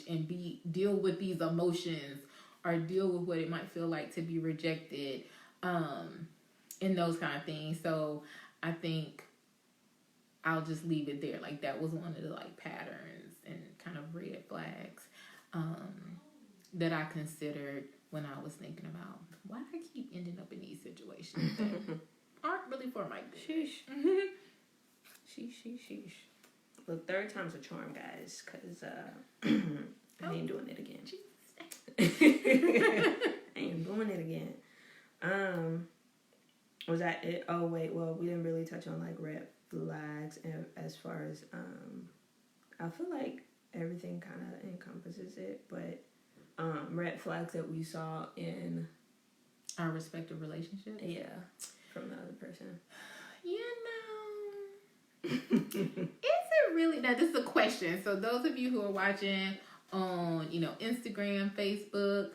and deal with these emotions or deal with what it might feel like to be rejected, and those kind of things. So I think I'll just leave it there. Like, that was one of the like patterns and kind of red flags that I considered when I was thinking about why do I keep ending up in these situations that aren't really for my good. Sheesh. Sheesh. Look, third time's a charm, guys, because I ain't doing it again. I ain't doing it again. Was that it? Oh, wait, well, we didn't really touch on, like, red flags, and as far as, I feel like everything kind of encompasses it, but red flags that we saw in our respective relationships. Yeah, from the other person. Is it really? Now, this is a question. So those of you who are watching on, Instagram, Facebook,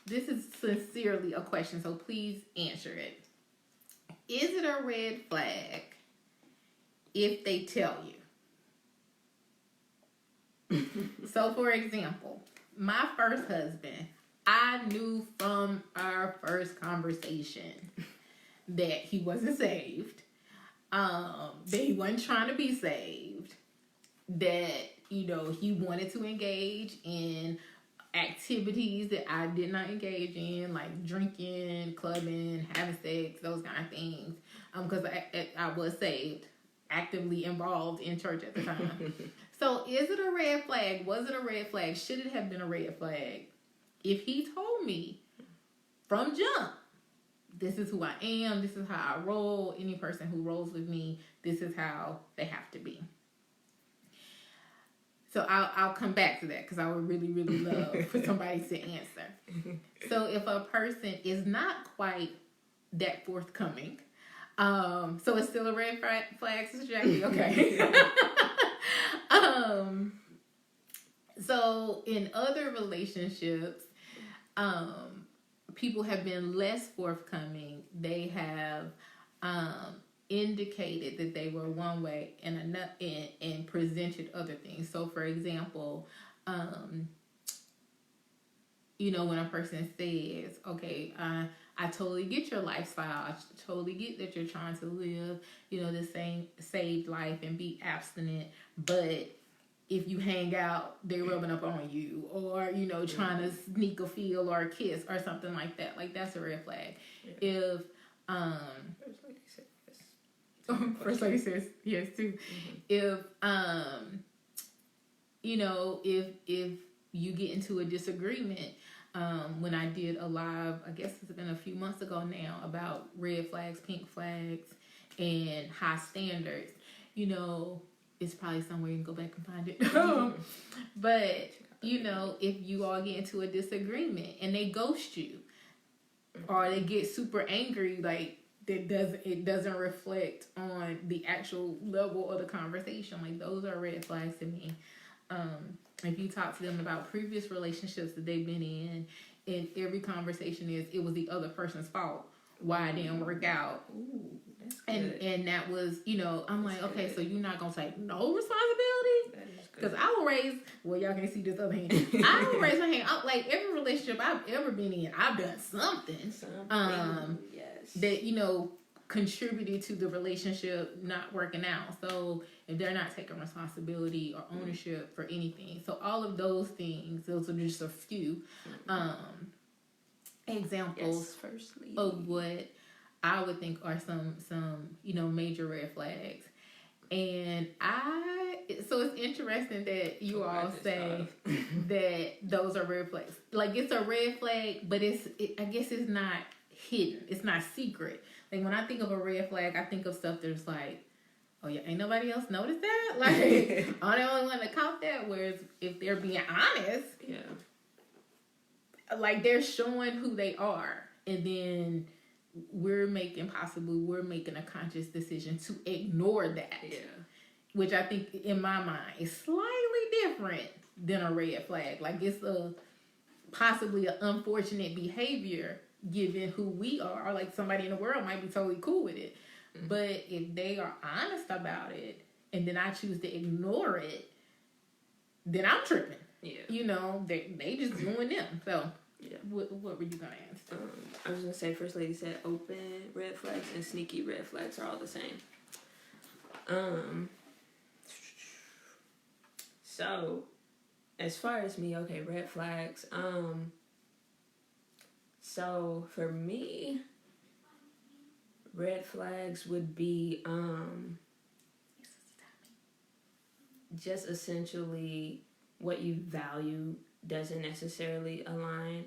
this is sincerely a question. So please answer it. Is it a red flag if they tell you? So, for example, my first husband, I knew from our first conversation that he wasn't saved, that he wasn't trying to be saved, that, he wanted to engage in activities that I did not engage in, like drinking, clubbing, having sex, those kind of things, because I was saved, actively involved in church at the time. So is it a red flag? Was it a red flag? Should it have been a red flag? If he told me from jump, this is who I am, this is how I roll, any person who rolls with me, this is how they have to be. So I'll come back to that because I would really, really love for somebody to answer. So if a person is not quite that forthcoming, so it's still a red flag, Sister Jackie? Okay. So in other relationships, people have been less forthcoming. They have indicated that they were one way and presented other things. So, for example, when a person says, okay, I totally get your lifestyle. I totally get that you're trying to live, the same saved life and be abstinent. But if you hang out, they're rubbing up on you, or, trying to sneak a feel or a kiss or something like that. Like, that's a red flag. Yeah. First lady says yes too. Mm-hmm. If you get into a disagreement, when I did a live, I guess it's been a few months ago now, about red flags, pink flags, and high standards, it's probably somewhere you can go back and find it. But, if you all get into a disagreement and they ghost you, or they get super angry, like, it doesn't reflect on the actual level of the conversation. Like, those are red flags to me. If you talk to them about previous relationships that they've been in, and every conversation it was the other person's fault why it didn't work out. Ooh, that's good. And that was, I'm like, okay, so you're not gonna take no responsibility? Because I will raise, y'all can see this other hand. I will raise my hand. Like, every relationship I've ever been in, I've done something. Yes. That, contributed to the relationship not working out. So if they're not taking responsibility or ownership for anything. So all of those things, those are just a few examples of what I would think are some major red flags. And so it's interesting that you all say that those are red flags. Like, it's a red flag, but I guess it's not hidden. It's not secret. Like, when I think of a red flag, I think of stuff that's like, oh yeah, ain't nobody else noticed that? Like, I'm the only one that caught that. Whereas if they're being honest, yeah, like, they're showing who they are, and then we're making a conscious decision to ignore that. Yeah. Which I think, in my mind, is slightly different than a red flag. Like, it's possibly an unfortunate behavior given who we are. Or, like, somebody in the world might be totally cool with it. Mm-hmm. But if they are honest about it, and then I choose to ignore it, then I'm tripping. Yeah. You know, they just doing them. So, yeah. What were you gonna ask? I was gonna say, First Lady said open red flags and sneaky red flags are all the same. So, as far as me, okay, red flags. So for me, red flags would be just essentially what you value doesn't necessarily align.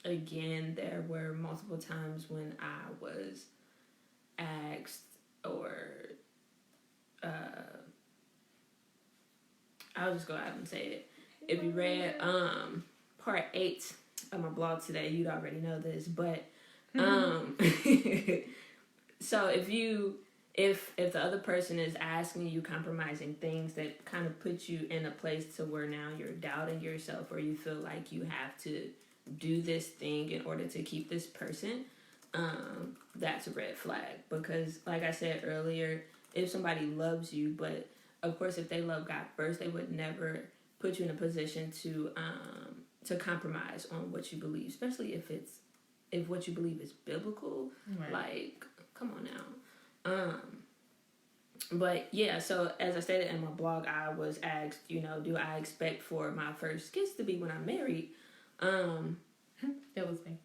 Again, there were multiple times when I was asked, or I'll just go out and say it. If you read part 8 of my blog today, you'd already know this, but so if the other person is asking you compromising things that kind of put you in a place to where now you're doubting yourself, or you feel like you have to do this thing in order to keep this person, that's a red flag. Because like I said earlier, if somebody loves you, but of course if they love God first, they would never put you in a position to compromise on what you believe, especially if what you believe is biblical. Right. Like, come on now. But yeah, so as I stated in my blog, I was asked, do I expect for my first kiss to be when I'm married? That was me.